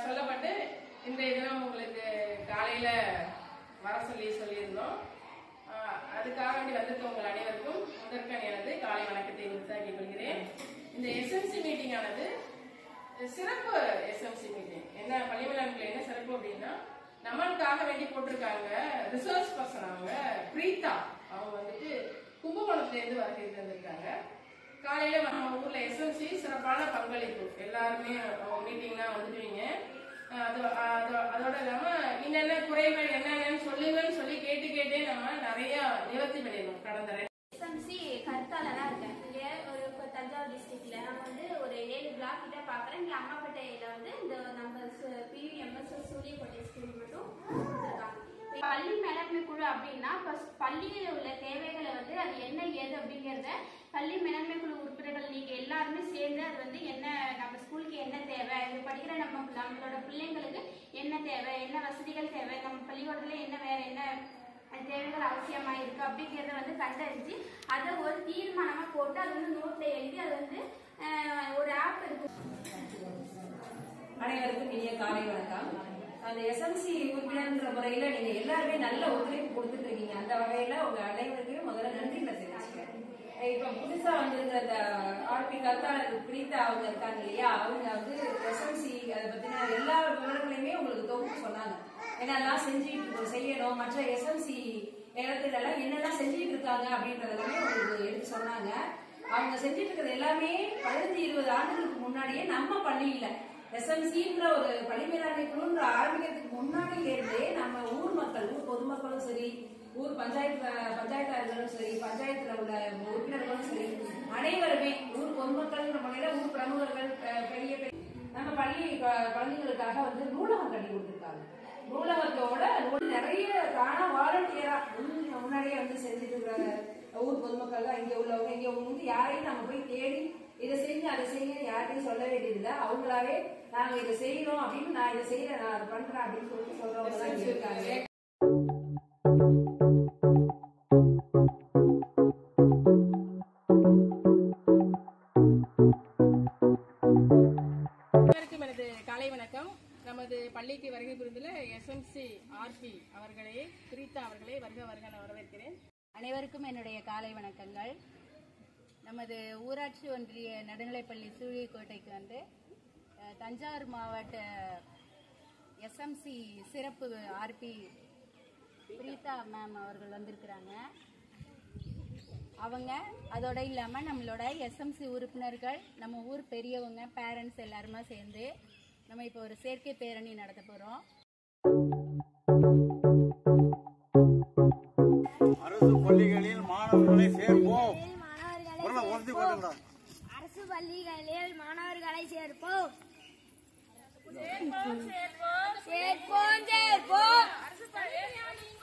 சொல்லப்பட்டு இன்றைய தினம் உங்களுக்கு காலையில வர சொல்லியிருந்தோம். அதுக்காக வேண்டி வந்திருக்க உங்கள் அனைவருக்கும் முதற்கண் எனது காலை வணக்கத்தை உறுத்தாக்கிக் கொள்கிறேன். இந்த எஸ்எம்சி மீட்டிங் ஆனது சிறப்பு எஸ்எம்சி மீட்டிங். என்ன பள்ளிமலான்கள் என்ன சிறப்பு அப்படின்னா, நம்மளுக்காக வேண்டி போட்டிருக்காங்க ரிசர்ச் பர்சன் அவங்க பிரீதா. அவங்க வந்துட்டு கும்பகோணத்துல இருந்து வருகை தந்திருக்காங்க. காலையில நம்ம ஊர்ல எஸ்எம்சி சிறப்பான பங்களிப்பு, எல்லாருமே மீட்டிங்லாம் வந்துடுவீங்க. அதோட இல்லாம என்னென்ன குறைகள் என்னென்னு சொல்லுங்கன்னு சொல்லி கேட்டே நம்ம நிறைய நிவர்த்தி பண்ணிடணும். கடந்த எஸ்எம்சி கருத்தாளனா இருக்கேன். இங்க ஒரு தஞ்சாவூர் டிஸ்ட்ரிக்ட்ல நான் வந்து ஒரு 7 பிளாக் கிட்ட பாக்குறேன். இங்க அம்மாப்பேட்டையில வந்து இந்த நம்ம பிவிஎம்எஸ் சூரியக்கோட்டை ஸ்கூல் மட்டும் கொடுத்துருக்காங்க. பள்ளி மேலாண்மை குழு அப்படின்னா பள்ளியில் உள்ள தேவைகளை வந்து அது என்ன ஏது அப்படிங்கிறத பள்ளி மேலாண்மை குழு உறுப்பினர்கள் நீங்க எல்லாருமே சேர்ந்து அது வந்து என்ன நம்ம ஸ்கூலுக்கு என்ன தேவை, இது படிக்கிற நம்மளோட பிள்ளைங்களுக்கு என்ன தேவை, என்ன வசதிகள் தேவை, நம்ம பள்ளிக்கூடத்துல என்ன வேற என்ன தேவைகள் அவசியமா இருக்கு அப்படிங்கிறத வந்து கண்டறிஞ்சு அதை ஒரு தீர்மானமா போட்டு அது வந்து நோட்ல எழுதி அது வந்து ஒரு ஆப் இருக்கு. அனைவருக்கும் இனிய காலை வணக்கம். அந்த எஸ்எம்சி உறுப்பினர்ன்ற முறையில நீங்க எல்லாருமே நல்ல ஒத்துழைப்பு கொடுத்துட்டு இருக்கீங்க. அந்த வகையில உங்க அனைவருக்குமே முதல்ல நன்றிகளை தெரிவிச்சுக்கிறேன். இப்ப புதுசா வந்திருக்கிற அந்த ஆர்பி கருத்தாளர் பிரீதா அவங்க இருக்காங்க இல்லையா, அவங்க வந்து எஸ்எம்சி அதை பத்தின எல்லா விவரங்களையுமே உங்களுக்கு தொகுப்பு சொன்னாங்க. என்னெல்லாம் செஞ்சுட்டு செய்யணும், மற்ற எஸ்எம்சி இடத்துல எல்லாம் என்னெல்லாம் செஞ்சுட்டு இருக்காங்க அப்படின்றதெல்லாமே உங்களுக்கு எடுத்து சொன்னாங்க. அவங்க செஞ்சுட்டு இருக்கிறது எல்லாமே 15-20 ஆண்டுகளுக்கு முன்னாடியே நம்ம பள்ளியில எஸ்எம்சின்ற ஒரு பள்ளி மேலாண்மை குழுன்ற ஆரம்பிக்கிறதுக்கு முன்னாடியில இருந்தே நம்ம ஊர் மக்கள், ஊர் பொதுமக்களும் சரி, ஊர் பஞ்சாயத்தார்களும் சரி, பஞ்சாயத்துல உள்ள உறுப்பினர்களும் சரி, அனைவருமே ஊர் பொதுமக்கள் முறையில ஊர் பிரமுகர்கள் பெரிய நம்ம பள்ளி குழந்தைகளுக்காக வந்து நூலகம் கட்டி கொடுத்துருக்காங்க. நூலகத்தோட நிறைய தானா வாலண்டியரா முன்னாடியே வந்து செஞ்சுட்டு இருக்கிற ஊர் பொதுமக்கள் தான் இங்க உள்ளவங்க. இங்க வந்து யாரையும் நம்ம போய் தேடி இதை செஞ்சு அதை செய்ய யார்ட்டையும் சொல்ல வேண்டியதில்லை. அவங்களாவே நாங்க இதை செய்யறோம் அப்படின்னு, நான் இதை செய்யறேன், நான் அதை பண்றேன் அப்படின்னு சொல்லிட்டு சொல்றவங்க தான் இருக்காங்க. எனது காலை வணக்கம். நமது பள்ளிக்கு வருகை புரிந்துள்ள எஸ்எம்சி ஆர்பி அவர்களே, பிரீதா அவர்களே வருக வரவேற்கிறேன். அனைவருக்கும் என்னுடைய காலை வணக்கங்கள். நமது ஊராட்சி ஒன்றிய நடுநிலைப்பள்ளி சூழியக்கோட்டைக்கு வந்து தஞ்சாவூர் மாவட்ட எஸ்எம்சி சிறப்பு ஆர்பி பிரீதா மேம் அவர்கள் வந்திருக்கிறாங்க. அவங்க அதோட இல்லாமல் நம்மளோட எஸ்எம்சி உறுப்பினர்கள், நம்ம ஊர் பெரியவங்க, பேரண்ட்ஸ் எல்லாருமே சேர்ந்து நம்ம இப்போ ஒரு சேர்க்கை பேரணி நடத்த போகிறோம். அரசு பள்ளிகளில் மாணவர்களை சேர்ப்போம். அரசு பள்ளிகளில் மாணவர்களை சேர்ப்போம். சேர்ப்போம் சேர்ப்போம் சேர்ப்போம் சேர்ப்போம். அரசு பள்ளிகளில்